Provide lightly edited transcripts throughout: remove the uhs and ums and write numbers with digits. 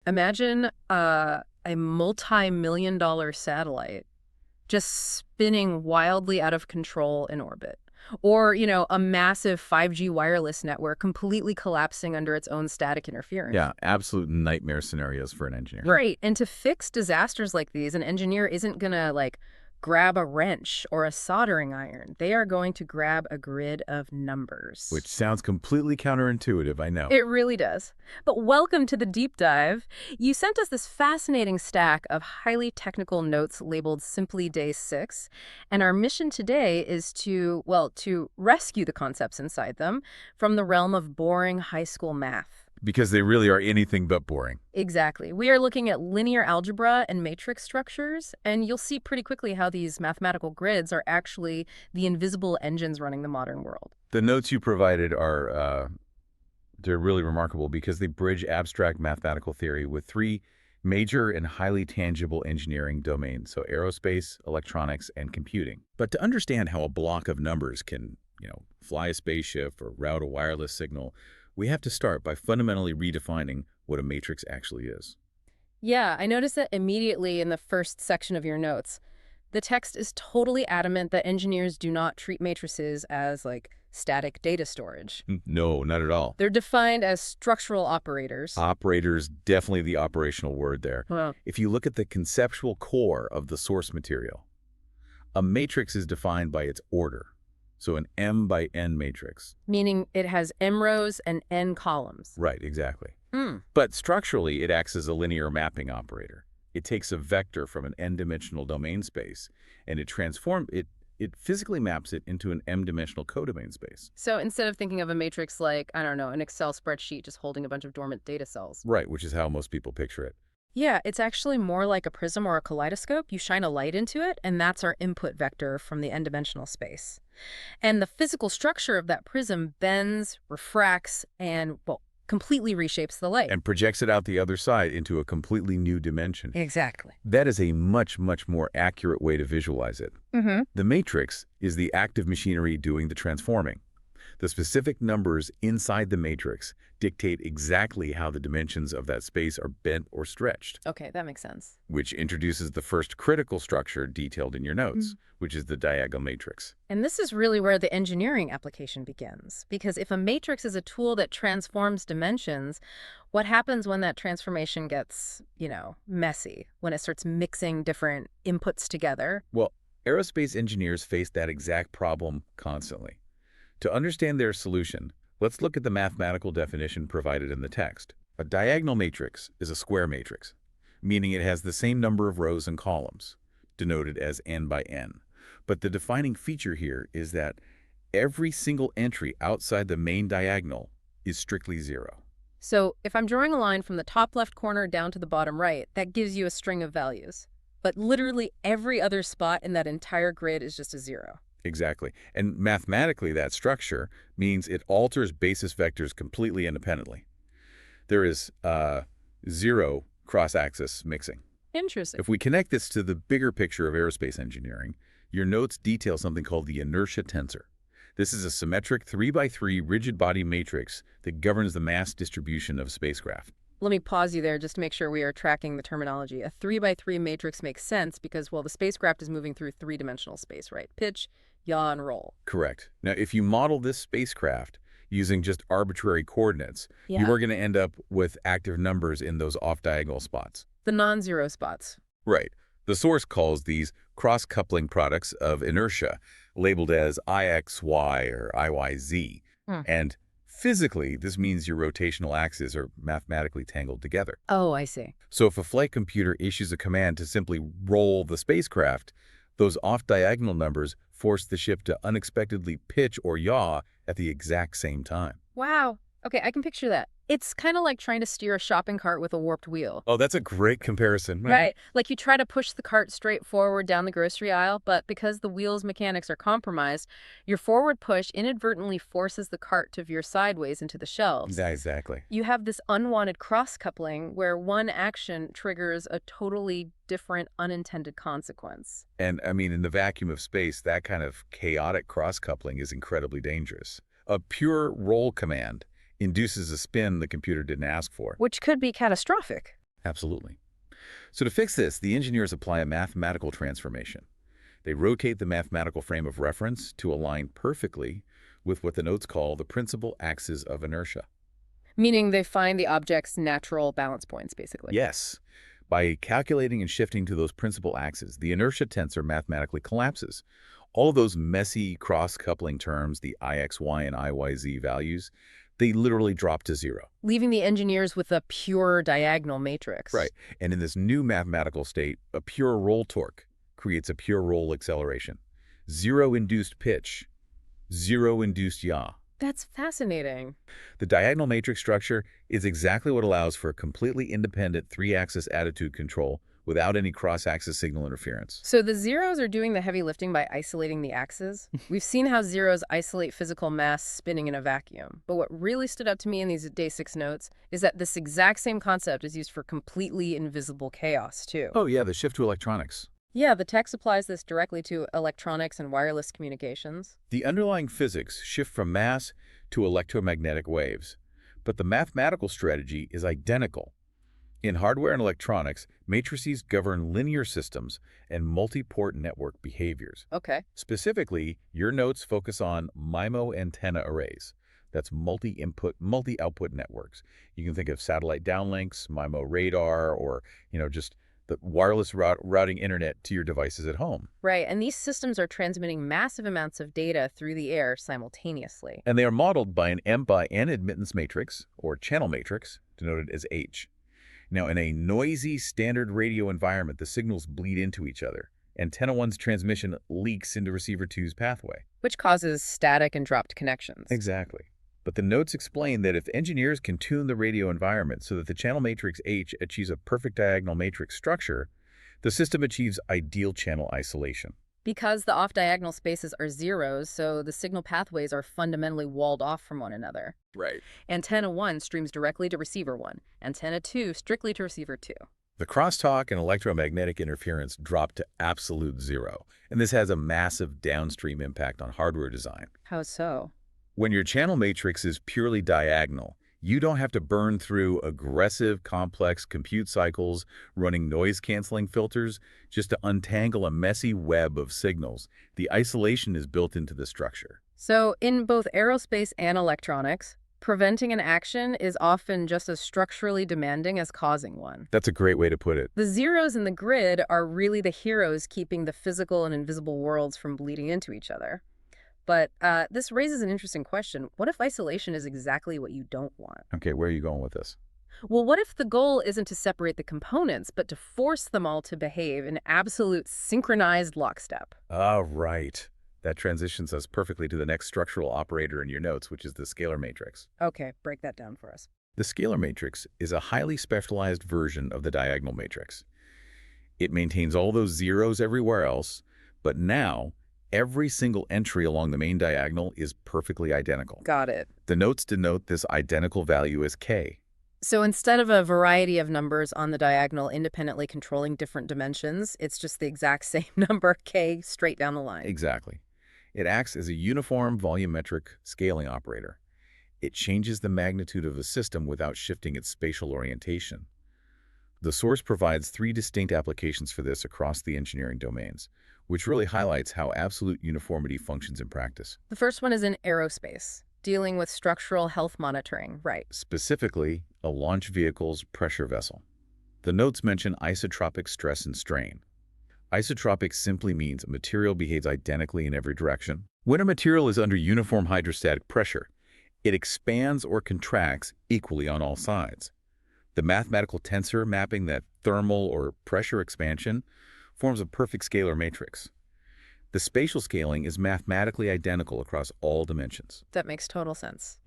Imagine a multi-million-dollar satellite just spinning wildly out of control in orbit. Or, a massive 5G wireless network completely collapsing under its own static interference. Yeah, absolute nightmare scenarios for an engineer. Right. And to fix disasters like these, an engineer isn't going to, grab a wrench or a soldering iron. They are going to grab a grid of numbers. Which sounds completely counterintuitive, I know. It really does. But welcome to the deep dive. You sent us this fascinating stack of highly technical notes labeled simply Day 6, and our mission today is to rescue the concepts inside them from the realm of boring high school math. Because they really are anything but boring. Exactly. We are looking at linear algebra and matrix structures, and you'll see pretty quickly how these mathematical grids are actually the invisible engines running the modern world. The notes you provided are they're really remarkable because they bridge abstract mathematical theory with three major and highly tangible engineering domains, so aerospace, electronics, and computing. But to understand how a block of numbers can, fly a spaceship or route a wireless signal, we have to start by fundamentally redefining what a matrix actually is. Yeah, I noticed that immediately in the first section of your notes. The text is totally adamant that engineers do not treat matrices as, static data storage. No, not at all. They're defined as structural operators. Operators, definitely the operational word there. Well, If you look at the conceptual core of the source material, a matrix is defined by its order. So an M by N matrix. meaning it has m rows and n columns. Right, exactly. Hmm. But structurally, it acts as a linear mapping operator. It takes a vector from an n-dimensional domain space, and it physically maps it into an m-dimensional codomain space. So instead of thinking of a matrix like, I don't know, an Excel spreadsheet just holding a bunch of dormant data cells. Right, which is how most people picture it. Yeah, it's actually more like a prism or a kaleidoscope. You shine a light into it, and that's our input vector from the n-dimensional space. And the physical structure of that prism bends, refracts, and, completely reshapes the light. And projects it out the other side into a completely new dimension. Exactly. That is a much, much more accurate way to visualize it. Mm-hmm. The matrix is the active machinery doing the transforming. The specific numbers inside the matrix dictate exactly how the dimensions of that space are bent or stretched, Okay, that makes sense. which introduces the first critical structure detailed in your notes, which is the diagonal matrix. And this is really where the engineering application begins. Because if a matrix is a tool that transforms dimensions, what happens when that transformation gets, messy? When it starts mixing different inputs together? Well, aerospace engineers face that exact problem constantly. To understand their solution, let's look at the mathematical definition provided in the text. A diagonal matrix is a square matrix, meaning it has the same number of rows and columns, denoted as n by n. But the defining feature here is that every single entry outside the main diagonal is strictly zero. So if I'm drawing a line from the top left corner down to the bottom right, that gives you a string of values. But literally every other spot in that entire grid is just a zero. Exactly. And mathematically, that structure means it alters basis vectors completely independently. There is zero cross-axis mixing. Interesting. If we connect this to the bigger picture of aerospace engineering, your notes detail something called the inertia tensor. This is a symmetric 3x3 rigid body matrix that governs the mass distribution of a spacecraft. Let me pause you there just to make sure we are tracking the terminology. A 3x3 matrix makes sense because, the spacecraft is moving through three-dimensional space, right? Pitch, yaw, and roll. Correct. Now, if you model this spacecraft using just arbitrary coordinates, you are going to end up with active numbers in those off-diagonal spots. The non-zero spots. Right. The source calls these cross-coupling products of inertia, labeled as IXY or IYZ. And physically, this means your rotational axes are mathematically tangled together. Oh, I see. So if a flight computer issues a command to simply roll the spacecraft, those off-diagonal numbers force the ship to unexpectedly pitch or yaw at the exact same time. Wow. Okay, I can picture that. It's kind of like trying to steer a shopping cart with a warped wheel. Oh, that's a great comparison. Right. Like you try to push the cart straight forward down the grocery aisle, but because the wheel's mechanics are compromised, your forward push inadvertently forces the cart to veer sideways into the shelves. Yeah, exactly. You have this unwanted cross-coupling where one action triggers a totally different unintended consequence. And I mean, in the vacuum of space, that kind of chaotic cross-coupling is incredibly dangerous. A pure roll command induces a spin the computer didn't ask for. Which could be catastrophic. Absolutely. So to fix this, the engineers apply a mathematical transformation. They rotate the mathematical frame of reference to align perfectly with what the notes call the principal axis of inertia. Meaning they find the object's natural balance points, basically. Yes, by calculating and shifting to those principal axes, the inertia tensor mathematically collapses. All of those messy cross-coupling terms, the IXY and IYZ values, they literally drop to zero. Leaving the engineers with a pure diagonal matrix. Right. And in this new mathematical state, a pure roll torque creates a pure roll acceleration. Zero induced pitch, zero induced yaw. That's fascinating. The diagonal matrix structure is exactly what allows for completely independent three-axis attitude control without any cross-axis signal interference. So the zeros are doing the heavy lifting by isolating the axes? We've seen how zeros isolate physical mass spinning in a vacuum. But what really stood out to me in these Day 6 notes is that this exact same concept is used for completely invisible chaos, too. Oh yeah, the shift to electronics. Yeah, the text applies this directly to electronics and wireless communications. The underlying physics shift from mass to electromagnetic waves, but the mathematical strategy is identical. In hardware and electronics, matrices govern linear systems and multi-port network behaviors. Okay. Specifically, your notes focus on MIMO antenna arrays. That's multi-input, multi-output networks. You can think of satellite downlinks, MIMO radar, or, just the wireless routing internet to your devices at home. Right, and these systems are transmitting massive amounts of data through the air simultaneously. And they are modeled by an M by N admittance matrix, or channel matrix, denoted as H. Now, in a noisy standard radio environment, the signals bleed into each other. Antenna 1's transmission leaks into receiver 2's pathway. Which causes static and dropped connections. Exactly. But the notes explain that if engineers can tune the radio environment so that the channel matrix H achieves a perfect diagonal matrix structure, the system achieves ideal channel isolation. Because the off-diagonal spaces are zeros, so the signal pathways are fundamentally walled off from one another. Right. Antenna 1 streams directly to receiver 1. Antenna 2 strictly to receiver 2. The crosstalk and electromagnetic interference drop to absolute zero, and this has a massive downstream impact on hardware design. How so? When your channel matrix is purely diagonal, you don't have to burn through aggressive, complex compute cycles running noise-canceling filters just to untangle a messy web of signals. The isolation is built into the structure. So in both aerospace and electronics, preventing an action is often just as structurally demanding as causing one. That's a great way to put it. The zeros in the grid are really the heroes keeping the physical and invisible worlds from bleeding into each other. But this raises an interesting question. What if isolation is exactly what you don't want? Okay, where are you going with this? Well, what if the goal isn't to separate the components, but to force them all to behave in absolute synchronized lockstep? Ah, right. That transitions us perfectly to the next structural operator in your notes, which is the scalar matrix. Okay, break that down for us. The scalar matrix is a highly specialized version of the diagonal matrix. It maintains all those zeros everywhere else, but now every single entry along the main diagonal is perfectly identical. Got it. The notes denote this identical value as k. So instead of a variety of numbers on the diagonal independently controlling different dimensions, it's just the exact same number, k, straight down the line. Exactly. It acts as a uniform volumetric scaling operator. It changes the magnitude of a system without shifting its spatial orientation. The source provides 3 distinct applications for this across the engineering domains, which really highlights how absolute uniformity functions in practice. The first one is in aerospace, dealing with structural health monitoring, right? Specifically, a launch vehicle's pressure vessel. The notes mention isotropic stress and strain. Isotropic simply means a material behaves identically in every direction. When a material is under uniform hydrostatic pressure, it expands or contracts equally on all sides. The mathematical tensor mapping that thermal or pressure expansion forms a perfect scalar matrix. The spatial scaling is mathematically identical across all dimensions. That makes total sense.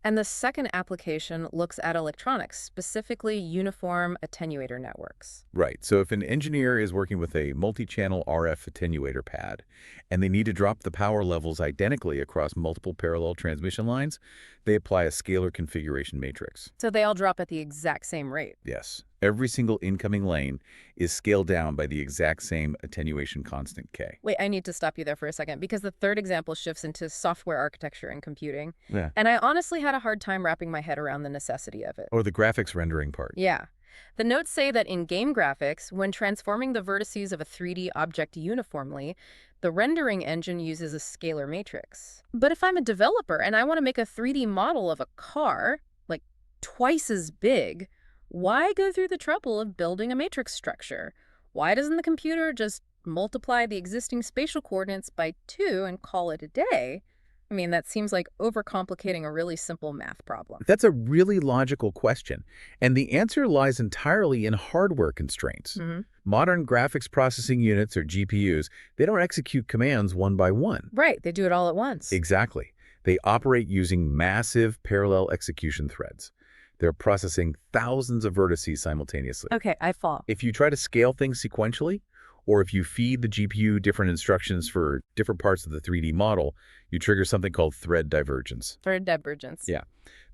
And the second application looks at electronics, specifically uniform attenuator networks. Right. So if an engineer is working with a multi-channel RF attenuator pad and they need to drop the power levels identically across multiple parallel transmission lines, they apply a scalar configuration matrix. So they all drop at the exact same rate. Yes. Every single incoming lane is scaled down by the exact same attenuation constant k. Wait, I need to stop you there for a second because the third example shifts into software architecture and computing. Yeah. And I honestly had a hard time wrapping my head around the necessity of it. Or the graphics rendering part. Yeah. The notes say that in game graphics, when transforming the vertices of a 3D object uniformly, the rendering engine uses a scalar matrix. But if I'm a developer and I want to make a 3D model of a car, like twice as big, why go through the trouble of building a matrix structure? Why doesn't the computer just multiply the existing spatial coordinates by 2 and call it a day? I mean, that seems like overcomplicating a really simple math problem. That's a really logical question, and the answer lies entirely in hardware constraints. Modern graphics processing units, or GPUs, they don't execute commands one by one. Right, they do it all at once. Exactly. They operate using massive parallel execution threads. They're processing thousands of vertices simultaneously. Okay, I fall. If you try to scale things sequentially, or if you feed the GPU different instructions for different parts of the 3D model, you trigger something called thread divergence. Thread divergence. Yeah.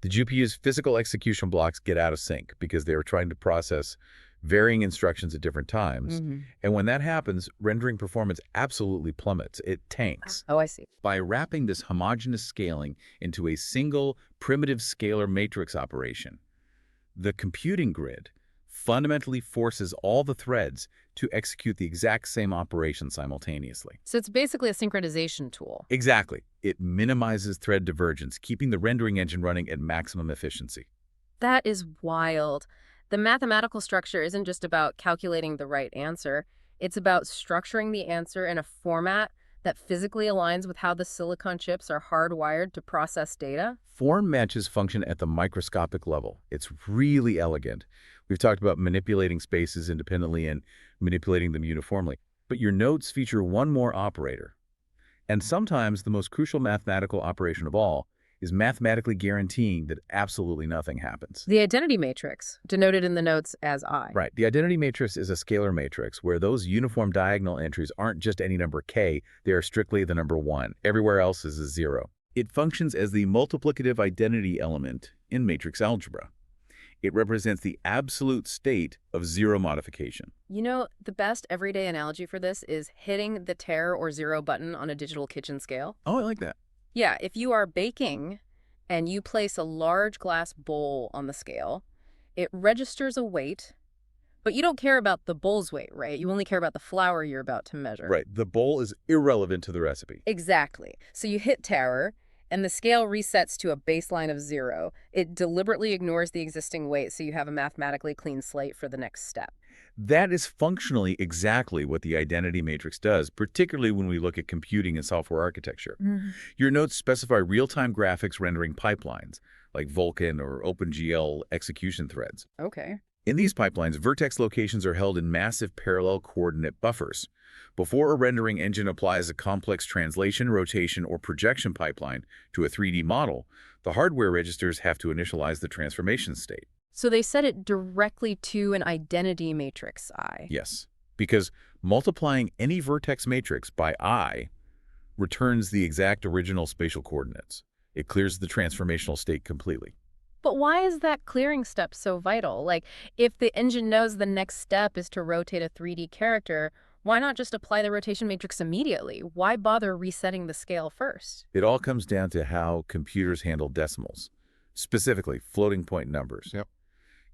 The GPU's physical execution blocks get out of sync because they are trying to process varying instructions at different times. And when that happens, rendering performance absolutely plummets. It tanks. Oh, I see. By wrapping this homogeneous scaling into a single primitive scalar matrix operation, the computing grid fundamentally forces all the threads to execute the exact same operation simultaneously. So it's basically a synchronization tool. Exactly. It minimizes thread divergence, keeping the rendering engine running at maximum efficiency. That is wild. The mathematical structure isn't just about calculating the right answer. It's about structuring the answer in a format that physically aligns with how the silicon chips are hardwired to process data. Form matches function at the microscopic level. It's really elegant. We've talked about manipulating spaces independently and manipulating them uniformly. But your notes feature one more operator. And sometimes the most crucial mathematical operation of all is mathematically guaranteeing that absolutely nothing happens. The identity matrix, denoted in the notes as I. Right. The identity matrix is a scalar matrix where those uniform diagonal entries aren't just any number k, they are strictly the number 1. Everywhere else is a 0. It functions as the multiplicative identity element in matrix algebra. It represents the absolute state of zero modification. You know, the best everyday analogy for this is hitting the tare or 0 button on a digital kitchen scale. Oh, I like that. Yeah, if you are baking and you place a large glass bowl on the scale, it registers a weight, but you don't care about the bowl's weight, right? You only care about the flour you're about to measure. Right. The bowl is irrelevant to the recipe. Exactly. So you hit tare, and the scale resets to a baseline of 0. It deliberately ignores the existing weight, so you have a mathematically clean slate for the next step. That is functionally exactly what the identity matrix does, particularly when we look at computing and software architecture. Your notes specify real-time graphics rendering pipelines, like Vulkan or OpenGL execution threads. Okay. In these pipelines, vertex locations are held in massive parallel coordinate buffers. Before a rendering engine applies a complex translation, rotation, or projection pipeline to a 3D model, the hardware registers have to initialize the transformation state. So they set it directly to an identity matrix I. Yes, because multiplying any vertex matrix by I returns the exact original spatial coordinates. It clears the transformational state completely. But why is that clearing step so vital? Like, if the engine knows the next step is to rotate a 3D character, why not just apply the rotation matrix immediately? Why bother resetting the scale first? It all comes down to how computers handle decimals, specifically floating point numbers. Yep.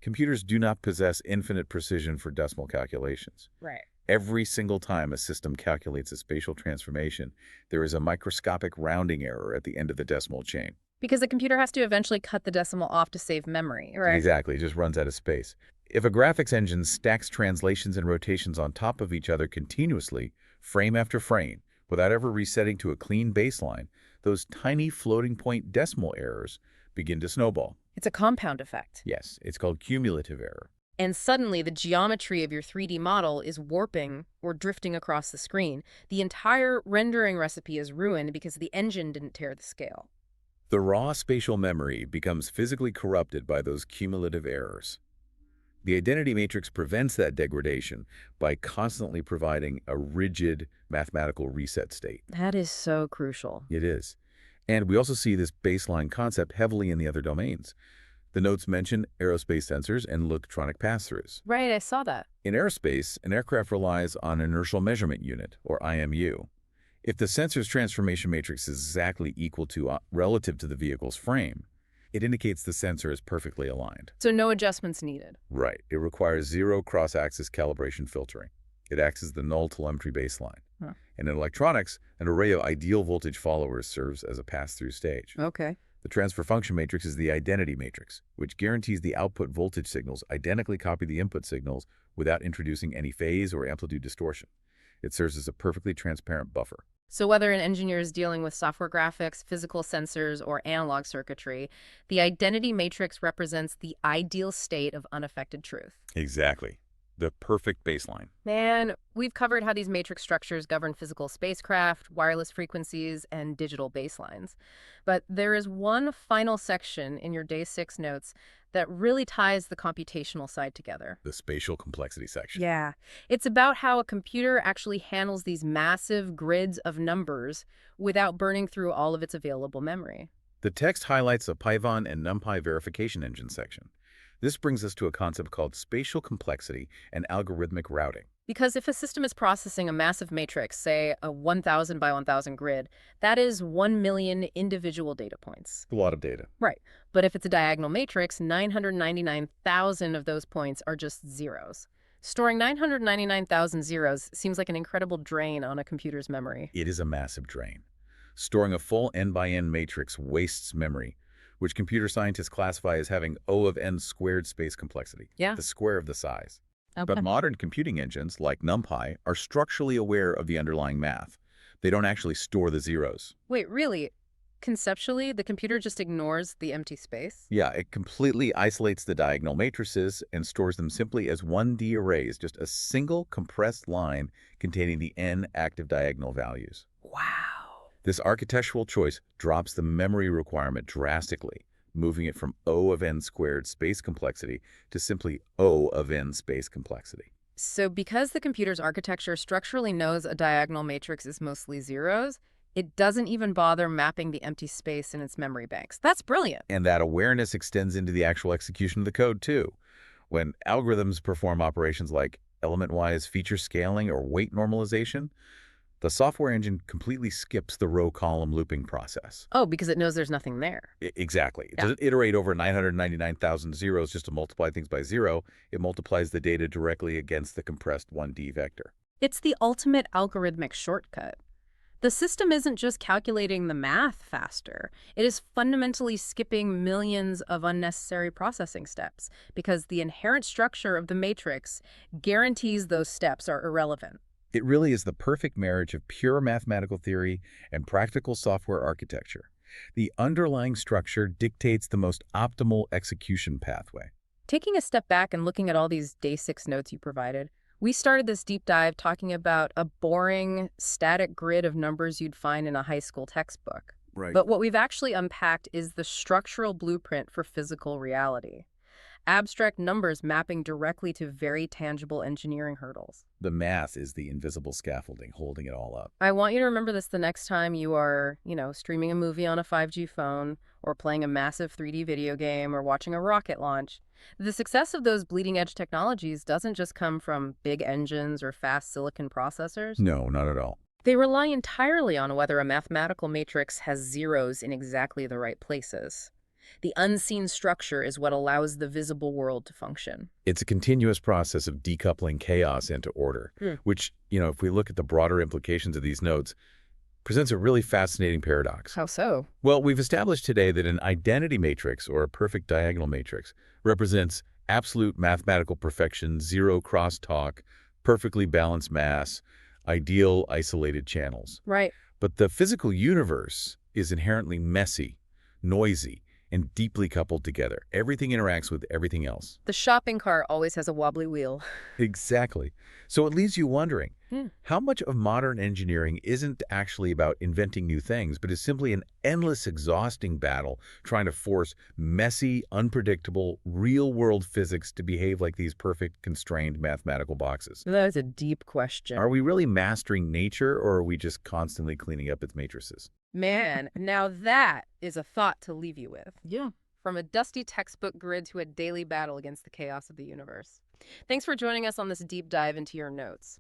Computers do not possess infinite precision for decimal calculations. Right. Every single time a system calculates a spatial transformation, there is a microscopic rounding error at the end of the decimal chain. Because the computer has to eventually cut the decimal off to save memory, right? Exactly, it just runs out of space. If a graphics engine stacks translations and rotations on top of each other continuously, frame after frame, without ever resetting to a clean baseline, those tiny floating point decimal errors begin to snowball. It's a compound effect. Yes, it's called cumulative error. And suddenly the geometry of your 3D model is warping or drifting across the screen. The entire rendering recipe is ruined because the engine didn't tear the scale. The raw spatial memory becomes physically corrupted by those cumulative errors. The identity matrix prevents that degradation by constantly providing a rigid mathematical reset state. That is so crucial. It is. And we also see this baseline concept heavily in the other domains. The notes mention aerospace sensors and electronic pass-throughs. Right, I saw that. In aerospace, an aircraft relies on an inertial measurement unit, or IMU. If the sensor's transformation matrix is exactly equal to relative to the vehicle's frame, It indicates the sensor is perfectly aligned. So no adjustments needed. Right. It requires zero cross-axis calibration filtering. It acts as the null telemetry baseline. Huh. And in electronics, an array of ideal voltage followers serves as a pass-through stage. Okay. The transfer function matrix is the identity matrix, which guarantees the output voltage signals identically copy the input signals without introducing any phase or amplitude distortion. It serves as a perfectly transparent buffer. So whether an engineer is dealing with software graphics, physical sensors, or analog circuitry, the identity matrix represents the ideal state of unaffected truth. Exactly. The perfect baseline. Man, we've covered how these matrix structures govern physical spacecraft, wireless frequencies, and digital baselines. But there is one final section in your Day 6 notes that really ties the computational side together. The spatial complexity section. Yeah. It's about how a computer actually handles these massive grids of numbers without burning through all of its available memory. The text highlights a Python and NumPy verification engine section. This brings us to a concept called spatial complexity and algorithmic routing. Because if a system is processing a massive matrix, say a 1,000 by 1,000 grid, that is 1 million individual data points. A lot of data. Right. But if it's a diagonal matrix, 999,000 of those points are just zeros. Storing 999,000 zeros seems like an incredible drain on a computer's memory. It is a massive drain. Storing a full n-by-n matrix wastes memory, which computer scientists classify as having O of n squared space complexity, the square of the size. Okay. But modern computing engines, like NumPy, are structurally aware of the underlying math. They don't actually store the zeros. Wait, really? Conceptually, the computer just ignores the empty space? Yeah, it completely isolates the diagonal matrices and stores them simply as 1D arrays, just a single compressed line containing the n active diagonal values. Wow. This architectural choice drops the memory requirement drastically, moving it from O of n squared space complexity to simply O of n space complexity. So because the computer's architecture structurally knows a diagonal matrix is mostly zeros, it doesn't even bother mapping the empty space in its memory banks. That's brilliant. And that awareness extends into the actual execution of the code, too. When algorithms perform operations like element-wise feature scaling or weight normalization, the software engine completely skips the row-column looping process. Oh, because it knows there's nothing there. Exactly. It doesn't iterate over 999,000 zeros just to multiply things by zero. It multiplies the data directly against the compressed 1D vector. It's the ultimate algorithmic shortcut. The system isn't just calculating the math faster. It is fundamentally skipping millions of unnecessary processing steps because the inherent structure of the matrix guarantees those steps are irrelevant. It really is the perfect marriage of pure mathematical theory and practical software architecture. The underlying structure dictates the most optimal execution pathway. Taking a step back and looking at all these Day 6 notes you provided, we started this deep dive talking about a boring, static grid of numbers you'd find in a high school textbook. Right. But what we've actually unpacked is the structural blueprint for physical reality. Abstract numbers mapping directly to very tangible engineering hurdles. The math is the invisible scaffolding holding it all up. I want you to remember this the next time you are, streaming a movie on a 5G phone, or playing a massive 3D video game, or watching a rocket launch. The success of those bleeding-edge technologies doesn't just come from big engines or fast silicon processors. No, not at all. They rely entirely on whether a mathematical matrix has zeros in exactly the right places. The unseen structure is what allows the visible world to function. It's a continuous process of decoupling chaos into order, which, if we look at the broader implications of these notes, presents a really fascinating paradox. How so? Well, we've established today that an identity matrix, or a perfect diagonal matrix, represents absolute mathematical perfection, zero crosstalk, perfectly balanced mass, ideal isolated channels. Right. But the physical universe is inherently messy, noisy, and deeply coupled together. Everything interacts with everything else. The shopping cart always has a wobbly wheel. Exactly. So it leaves you wondering, how much of modern engineering isn't actually about inventing new things, but is simply an endless, exhausting battle trying to force messy, unpredictable, real-world physics to behave like these perfect, constrained mathematical boxes? That's a deep question. Are we really mastering nature, or are we just constantly cleaning up its matrices? Man, now that is a thought to leave you with. Yeah. From a dusty textbook grid to a daily battle against the chaos of the universe. Thanks for joining us on this deep dive into your notes.